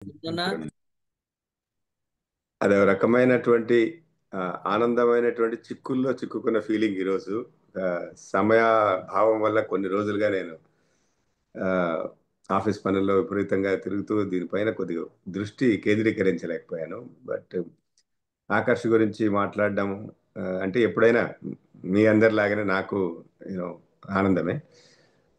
చెప్తున్నా అదే రకమైనటువంటి ఆనందమైనటువంటి చిక్కుల్లో చిక్కుకున్న ఫీలింగ్ ఈరోజు. సమయ భావం వల్ల కొన్ని రోజులుగా నేను ఆహ్, ఆఫీస్ పనుల్లో విపరీతంగా తిరుగుతూ దీనిపైన కొద్దిగా దృష్టి కేంద్రీకరించలేకపోయాను. బట్ ఆకర్ష్ గురించి మాట్లాడడం అంటే ఎప్పుడైనా మీ అందరిలాగానే నాకు యూ నో ఆనందమే.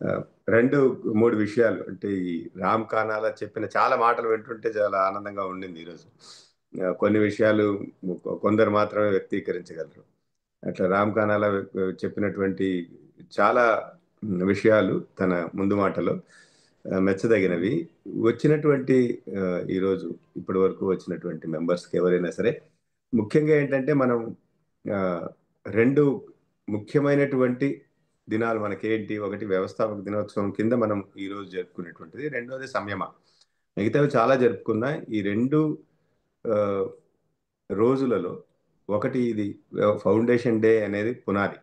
ఆహ్, 2, 3 విషయాలు అంటే ఈ రామ్ కానాల చెప్పిన చాలా మాటలు వింటుంటే చాలా ఆనందంగా ఉండింది ఈరోజు. కొన్ని విషయాలు కొందరు మాత్రమే వ్యక్తీకరించగలరు. అట్లా రామ్ కానాల చెప్పినటువంటి చాలా విషయాలు తన ముందు మాటలో మెచ్చదగినవి. వచ్చినటువంటి ఈరోజు ఇప్పటివరకు వచ్చినటువంటి మెంబర్స్‌కి ఎవరైనా సరే ముఖ్యంగా ఏంటంటే మనం ఆహ్, 2 ముఖ్యమైనటువంటి దినాలు మనకేంటి? ఒకటి వ్యవస్థాపక దినోత్సవం కింద మనం ఈరోజు జరుపుకునేటువంటిది. రెండోది సంయమ. మిగతావి చాలా జరుపుకున్నా. ఈ 2 ఆహ్, రోజులలో ఒకటి ఇది ఫౌండేషన్ డే అనేది పునాది.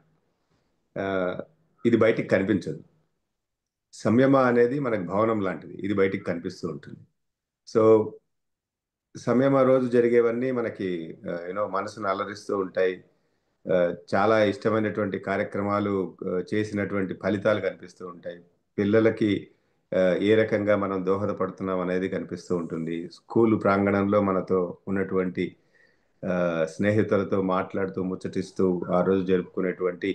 ఆహ్, ఇది బయటికి కనిపించదు. సంయమ అనేది మనకు భవనం లాంటిది. ఇది బయటికి కనిపిస్తూ ఉంటుంది. సో, సంయమ రోజు జరిగేవన్నీ మనకి మనసుని అలరిస్తూ ఉంటాయి. చాలా ఇష్టమైనటువంటి కార్యక్రమాలు చేసినటువంటి ఫలితాలు కనిపిస్తూ ఉంటాయి. పిల్లలకి ఏ రకంగా మనం దోహదపడుతున్నాం అనేది కనిపిస్తూ ఉంటుంది. స్కూలు ప్రాంగణంలో మనతో ఉన్నటువంటి స్నేహితులతో మాట్లాడుతూ, ముచ్చటిస్తూ ఆ రోజు జరుపుకునేటువంటి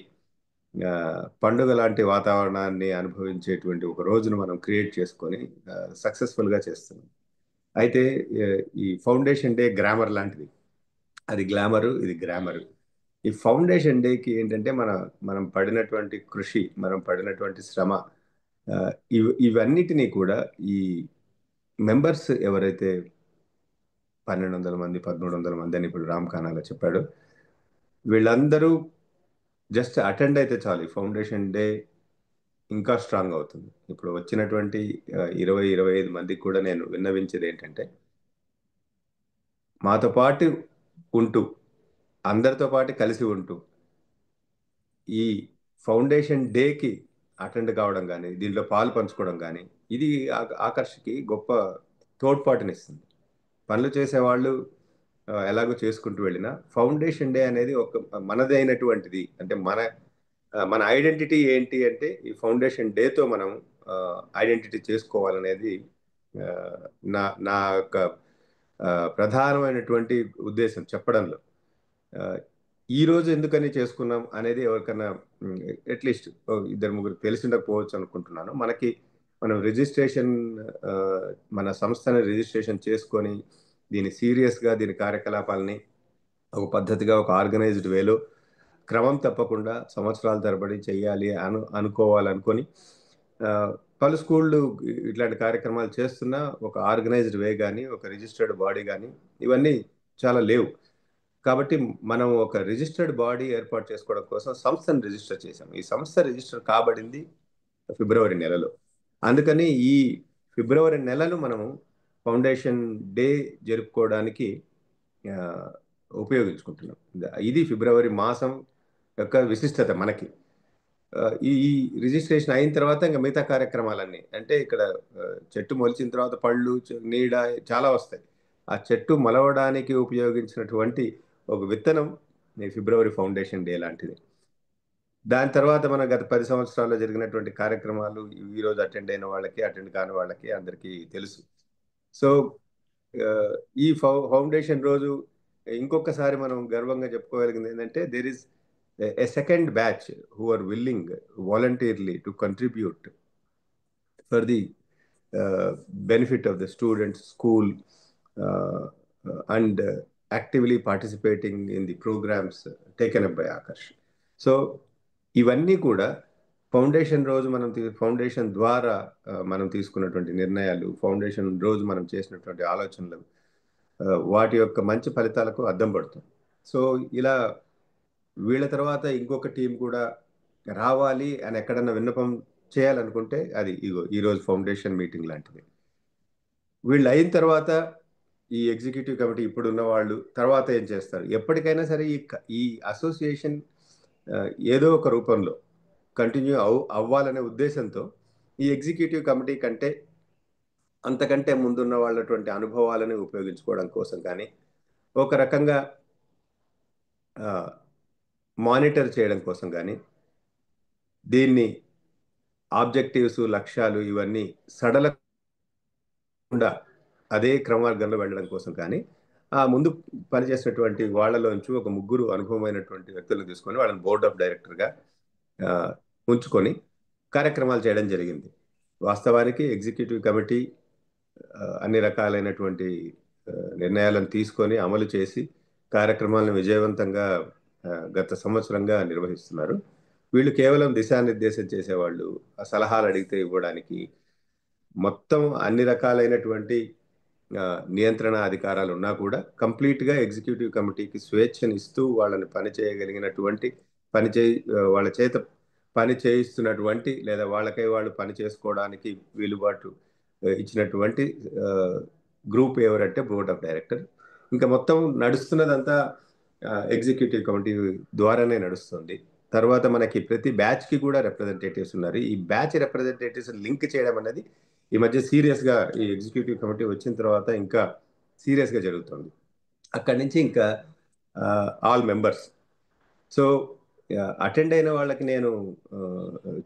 పండుగ లాంటి వాతావరణాన్ని అనుభవించేటువంటి ఒక రోజును మనం క్రియేట్ చేసుకొని సక్సెస్‌ఫుల్‌గా చేస్తున్నాం. అయితే ఈ ఫౌండేషన్ డే గ్రామర్ లాంటిది. అది గ్లామరు, ఇది గ్రామరు. ఈ ఫౌండేషన్ డేకి ఏంటంటే మనం పడినటువంటి కృషి, మనం పడినటువంటి శ్రమ ఇవన్నిటిని కూడా ఈ మెంబర్స్ ఎవరైతే 1200 మంది, 1300 మంది అని ఇప్పుడు రామ్ ఖానాలో చెప్పాడో, వీళ్ళందరూ జస్ట్ అటెండ్ అయితే చాలు. ఈ ఫౌండేషన్ డే ఇంకా స్ట్రాంగ్ అవుతుంది. ఇప్పుడు వచ్చినటువంటి 20, 25 మందికి కూడా నేను విన్నవించేదేంటంటే, మాతో పాటు ఉంటూ, అందరితో పాటు కలిసి ఉంటూ ఈ ఫౌండేషన్ డేకి అటెండ్ కావడం గానీ, దీంట్లో పాలు పంచుకోవడం గానీ, ఇది ఆకర్ష్‌కి గొప్ప తోడ్పాటునిస్తుంది. పనులు చేసేవాళ్ళు ఎలాగో చేసుకుంటూ వెళ్ళినా, ఫౌండేషన్ డే అనేది ఒక మనదైనటువంటిది. అంటే మన ఐడెంటిటీ ఏంటి అంటే, ఈ ఫౌండేషన్ డేతో మనం ఐడెంటిటీ చేసుకోవాలనేది ఆహ్, నా నా యొక్క ప్రధానమైనటువంటి ఉద్దేశ్యం చెప్పడంలో. ఆహ్, ఈరోజు ఎందుకని చేసుకున్నాం అనేది ఎవరికన్నా హ్మ్. అట్‌లీస్ట్ ఇద్దరు, ముగ్గురికి తెలిసుండకపోవచ్చు అనుకుంటున్నాను. మనం రిజిస్ట్రేషన్ ఆహ్, మన సంస్థని రిజిస్ట్రేషన్ చేసుకొని, దీని కార్యకలాపాలని ఒక పద్ధతిగా, ఒక ఆర్గనైజ్డ్ వేలో క్రమం తప్పకుండా సంవత్సరాల తరబడి చెయ్యాలి అనుకోవాలనుకోని ఆహ్, పలు స్కూళ్ళు ఇట్లాంటి కార్యక్రమాలు చేస్తున్నా ఒక ఆర్గనైజ్డ్ వే గాని, ఒక రిజిస్టర్డ్ బాడీ గాని ఇవన్నీ చాలా లేవు. కాబట్టి మనం ఒక రిజిస్టర్డ్ బాడీ ఏర్పాటు చేసుకోవడం కోసం సంస్థను రిజిస్టర్ చేశాం. ఈ సంస్థ రిజిస్టర్ కాబడింది ఫిబ్రవరి నెలలో. అందుకని ఈ ఫిబ్రవరి నెలను మనము ఫౌండేషన్ డే జరుపుకోవడానికి ఆహ్, ఉపయోగించుకుంటున్నాం. ఇది ఫిబ్రవరి మాసం యొక్క విశిష్టత మనకి. ఈ రిజిస్ట్రేషన్ అయిన తర్వాత ఇంక మిగతా కార్యక్రమాలన్నీ. అంటే ఇక్కడ చెట్టు మొలిచిన తర్వాత పళ్ళు, నీడ చాలా వస్తాయి. ఆ చెట్టు మొలవడానికి ఉపయోగించినటువంటి ఒక విత్తనం ఈ ఫిబ్రవరి ఫౌండేషన్ డే లాంటిది. దాని తర్వాత మన గత 10 సంవత్సరాల్లో జరిగినటువంటి కార్యక్రమాలు ఈరోజు అటెండ్ అయిన వాళ్ళకి, అటెండ్ కాని వాళ్ళకి అందరికీ తెలుసు. సో, ఆహ్, ఈ ఫౌండేషన్ రోజు ఇంకొకసారి మనం గర్వంగా చెప్పుకోగలిగిందేంటంటే, there is a second batch who are willing voluntarily to contribute for the benefit of the students, school, uh, and actively participating in the programs taken up by Akash. So ఇవన్నీ కూడా foundation ద్వారా మనం తీసుకున్నటువంటి నిర్ణయాలు, foundation రోజు మనం చేసినటువంటి ఆలోచనలు వాటి యొక్క మంచి ఫలితాలకు అద్దం పడుతుంది. సో ఇలా వీళ్ళ తర్వాత ఇంకొక టీం కూడా రావాలి అని ఎక్కడన్నా విన్నపం చేయాలనుకుంటే అది ఇగో ఈరోజు ఫౌండేషన్ మీటింగ్ లాంటిది. వీళ్ళయిన తర్వాత ఈ ఎగ్జిక్యూటివ్ కమిటీ ఇప్పుడున్న వాళ్ళు తర్వాత ఏం చేస్తారు? ఎప్పటికైనా సరే ఈ అసోసియేషన్ ఏదో ఒక రూపంలో కంటిన్యూ అవ్వాలనే ఉద్దేశంతో ఈ ఎగ్జిక్యూటివ్ కమిటీ కంటే అంతకంటే ముందున్న వాళ్ళటువంటి అనుభవాలని ఉపయోగించుకోవడం కోసం కానీ ఒక రకంగా మానిటర్ చేయడం కోసం కానీ దీన్ని ఆబ్జెక్టివ్స్ లక్ష్యాలు ఇవన్నీ సడలకుండా అదే క్రమమార్గంలో వెళ్ళడం కోసం కానీ ఆ ముందు పనిచేసినటువంటి వాళ్ళలోంచి ఒక ముగ్గురు అనుభవమైనటువంటి వ్యక్తులను తీసుకొని వాళ్ళని బోర్డ్ ఆఫ్ డైరెక్టర్గా ఉంచుకొని కార్యక్రమాలు చేయడం జరిగింది. వాస్తవానికి ఎగ్జిక్యూటివ్ కమిటీ అన్ని రకాలైనటువంటి నిర్ణయాలను తీసుకొని అమలు చేసి కార్యక్రమాలను విజయవంతంగా గత సంవత్సరంగా నిర్వహిస్తున్నారు. వీళ్ళు కేవలం దిశానిర్దేశం చేసేవాళ్ళు, సలహాలు అడిగితే ఇవ్వడానికి, మొత్తం అన్ని రకాలైనటువంటి నియంత్రణ అధికారాలు ఉన్నా కూడా కంప్లీట్గా ఎగ్జిక్యూటివ్ కమిటీకి స్వేచ్ఛను ఇస్తూ వాళ్ళని పని చేయగలిగినటువంటి వాళ్ళ చేత పని చేయిస్తున్నటువంటి లేదా వాళ్ళకై వాళ్ళు పని చేసుకోవడానికి వీలుబాటు ఇచ్చినటువంటి గ్రూప్ ఎవరంటే బోర్డ్ ఆఫ్ డైరెక్టర్. ఇంకా మొత్తం నడుస్తున్నదంతా ఎగ్జిక్యూటివ్ కమిటీ ద్వారానే నడుస్తుంది. తర్వాత మనకి ప్రతి బ్యాచ్కి కూడా రిప్రజెంటేటివ్స్ ఉన్నారు. ఈ బ్యాచ్ రిప్రజెంటేటివ్స్ లింక్ చేయడం అనేది ఈ మధ్య సీరియస్గా ఈ ఎగ్జిక్యూటివ్ కమిటీ వచ్చిన తర్వాత ఇంకా సీరియస్గా జరుగుతుంది. అక్కడి నుంచి ఇంకా ఆల్ మెంబర్స్. సో అటెండ్ అయిన వాళ్ళకి నేను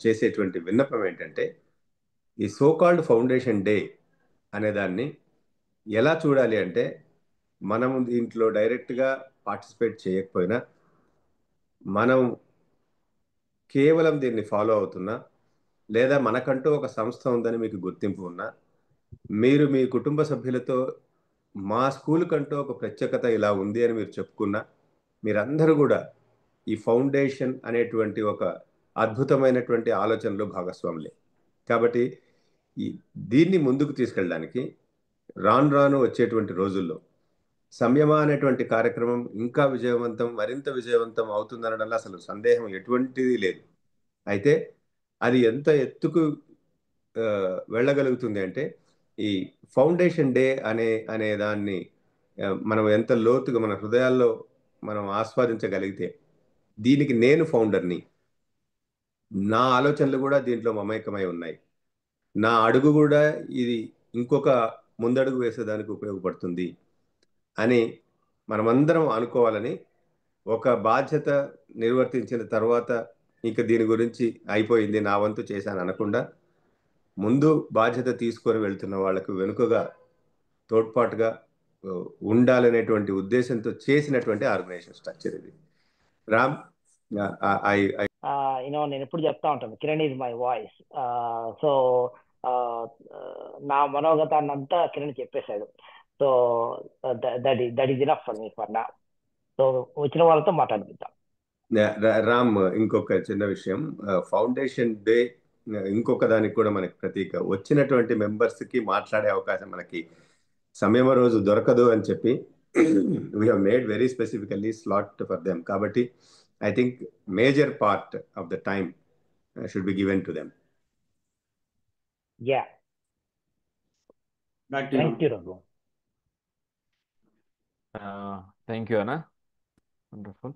చేసేటువంటి విన్నపం ఏంటంటే ఈ సోకాల్డ్ ఫౌండేషన్ డే అనేదాన్ని ఎలా చూడాలి అంటే మనం దీంట్లో డైరెక్ట్గా పార్టిసిపేట్ చేయకపోయినా మనం కేవలం దీన్ని ఫాలో అవుతున్నా లేదా మనకంటూ ఒక సంస్థ ఉందని మీకు గుర్తింపు ఉన్నా మీరు మీ కుటుంబ సభ్యులతో మా స్కూల్ కంటూ ఒక ప్రత్యేకత ఇలా ఉంది అని మీరు చెప్పుకున్నా మీరందరూ కూడా ఈ ఫౌండేషన్ అనేటువంటి ఒక అద్భుతమైనటువంటి ఆలోచనలో భాగస్వాములే. కాబట్టి దీన్ని ముందుకు తీసుకెళ్ళడానికి రాను రాను వచ్చేటువంటి రోజుల్లో సంయమ అనేటువంటి కార్యక్రమం ఇంకా మరింత విజయవంతం అవుతుందనడంలో అసలు సందేహం ఎటువంటిది లేదు. అయితే అది ఎంత ఎత్తుకు వెళ్ళగలుగుతుంది అంటే ఈ ఫౌండేషన్ డే అనే దాన్ని మనం ఎంత లోతుగా మన హృదయాల్లో మనం ఆస్వాదించగలిగితే, దీనికి నేను ఫౌండర్ని, నా ఆలోచనలు కూడా దీంట్లో మమేకమై ఉన్నాయి, నా అడుగు కూడా ఇది ఇంకొక ముందడుగు వేసేదానికి ఉపయోగపడుతుంది అని మనమందరం అనుకోవాలని, ఒక బాధ్యత నిర్వర్తించిన తర్వాత ఇక దీని గురించి అయిపోయింది నా వంతు చేశాను అనకుండా ముందు బాధ్యత తీసుకొని వెళ్తున్న వాళ్ళకు వెనుకగా తోడ్పాటుగా ఉండాలనేటువంటి ఉద్దేశంతో చేసినటువంటి ఆర్గనైజేషన్ స్ట్రక్చర్ ఇది. రామ్, నేను ఎప్పుడు చెప్తా ఉంటాను, Kiran is my voice. So నా మనోగతాన్ని అంతా కిరణ్ చెప్పేశాడు. So that is enough for me for నా. సో వచ్చిన వాళ్ళతో మాట్లాడిద్దాం. రామ్, ఇంకొక చిన్న విషయం, ఫౌండేషన్ డే ఇంకొక దానికి కూడా మనకి ప్రతీక. వచ్చినటువంటి మెంబర్స్కి మాట్లాడే అవకాశం మనకి సమయం రోజు దొరకదు అని చెప్పి we have made very specifically slot for them. కాబట్టి I think major part of the time should be given to them. Yeah, thank you Raghu. Thank you అన్నా, వండర్ఫుల్.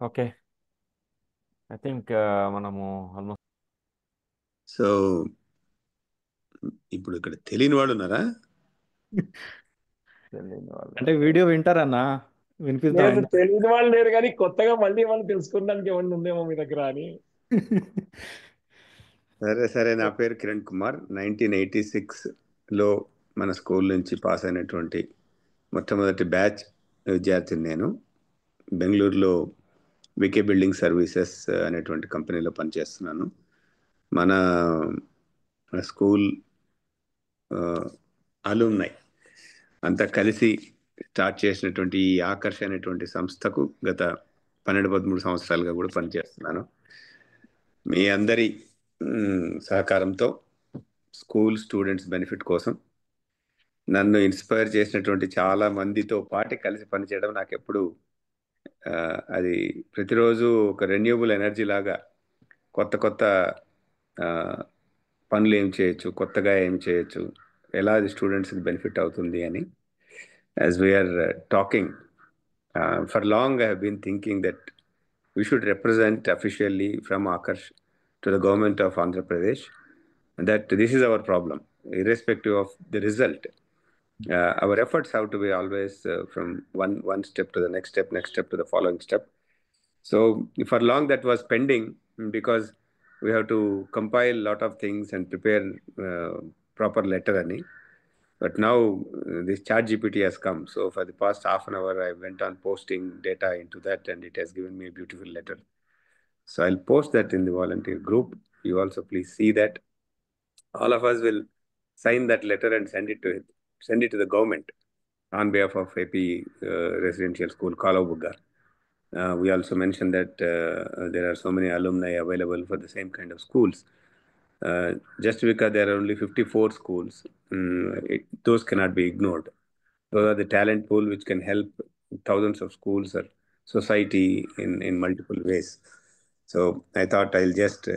ఓకే, ఐ థింక్ మనము ఆల్మోస్ట్. సో ఇప్పుడు ఇక్కడ తెలియని వాళ్ళు ఉన్నారా? అంటే video వింటారన్నా, వినిపిద్దాం. తెలియని వాళ్ళు లేరు కానీ కొత్తగా మళ్ళీ వాళ్ళు తెలుసుకోవడానికి ఏమన్నా ఉందేమో మీ దగ్గర అని. సరే, నా పేరు కిరణ్ కుమార్. 1986లో మన స్కూల్ నుంచి పాస్ అయినటువంటి మొట్టమొదటి బ్యాచ్ విద్యార్థిని నేను. బెంగళూరులో వికే బిల్డింగ్ సర్వీసెస్ అనేటువంటి కంపెనీలో పనిచేస్తున్నాను. మన స్కూల్ అలుమ్నై అంతా కలిసి స్టార్ట్ చేసినటువంటి ఈ ఆకర్ష అనేటువంటి సంస్థకు గత 12-13 సంవత్సరాలుగా కూడా పనిచేస్తున్నాను. మీ అందరి సహకారంతో స్కూల్ స్టూడెంట్స్ బెనిఫిట్ కోసం నన్ను ఇన్స్పైర్ చేసినటువంటి చాలా మందితో పాటు కలిసి పనిచేయడం నాకు ఎప్పుడు అది ప్రతిరోజు ఒక రెన్యూబుల్ ఎనర్జీ లాగా కొత్త పనులు ఏం చేయొచ్చు, కొత్తగా ఏం చేయొచ్చు, ఎలా అది స్టూడెంట్స్కి బెనిఫిట్ అవుతుంది అని. As we are talking for long I have been thinking that we should represent officially from Akarsh to the government of Andhra Pradesh that this is our problem, irrespective of the result. Our efforts have to be always from one step to the next step to the following step. So for long that was pending because we have to compile a lot of things and prepare proper letter ani. But now this ChatGPT has come. So for the past half an hour, I went on posting data into that, and it has given me a beautiful letter. So I'll post that in the volunteer group. You also please see that. All of us will sign that letter and send it to the government on behalf of AP Residential School, Kalabugga. We also mentioned that there are so many alumni available for the same kind of schools. Just because there are only 54 schools, those cannot be ignored. Those are the talent pool which can help thousands of schools or society in multiple ways. So I thought I'll just,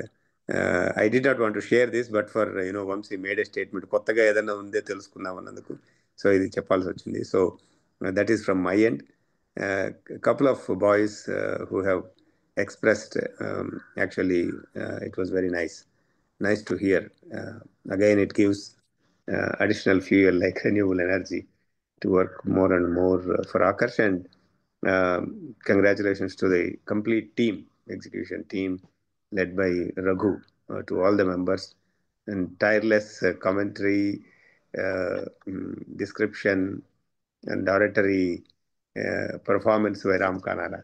I did not want to share this, but for, Vamsi made a statement, కొత్తగా ఏదైనా ఉందే తెలుసుకుందాం అన్నందుకు. So ఇది చెప్పాల్సి వచ్చింది. So that is from my end. A couple of boys who have expressed, actually, it was very nice to hear. Again, it gives additional fuel like renewable energy to work more and more for Akash. And congratulations to the complete execution team led by Raghu, to all the members, and tireless commentary, description, and oratory performance by Ram Kanala.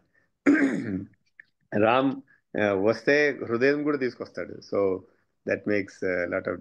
Ram వస్తే హృదయం కూడా తీసుకొస్తాడు. So that makes a lot of difference.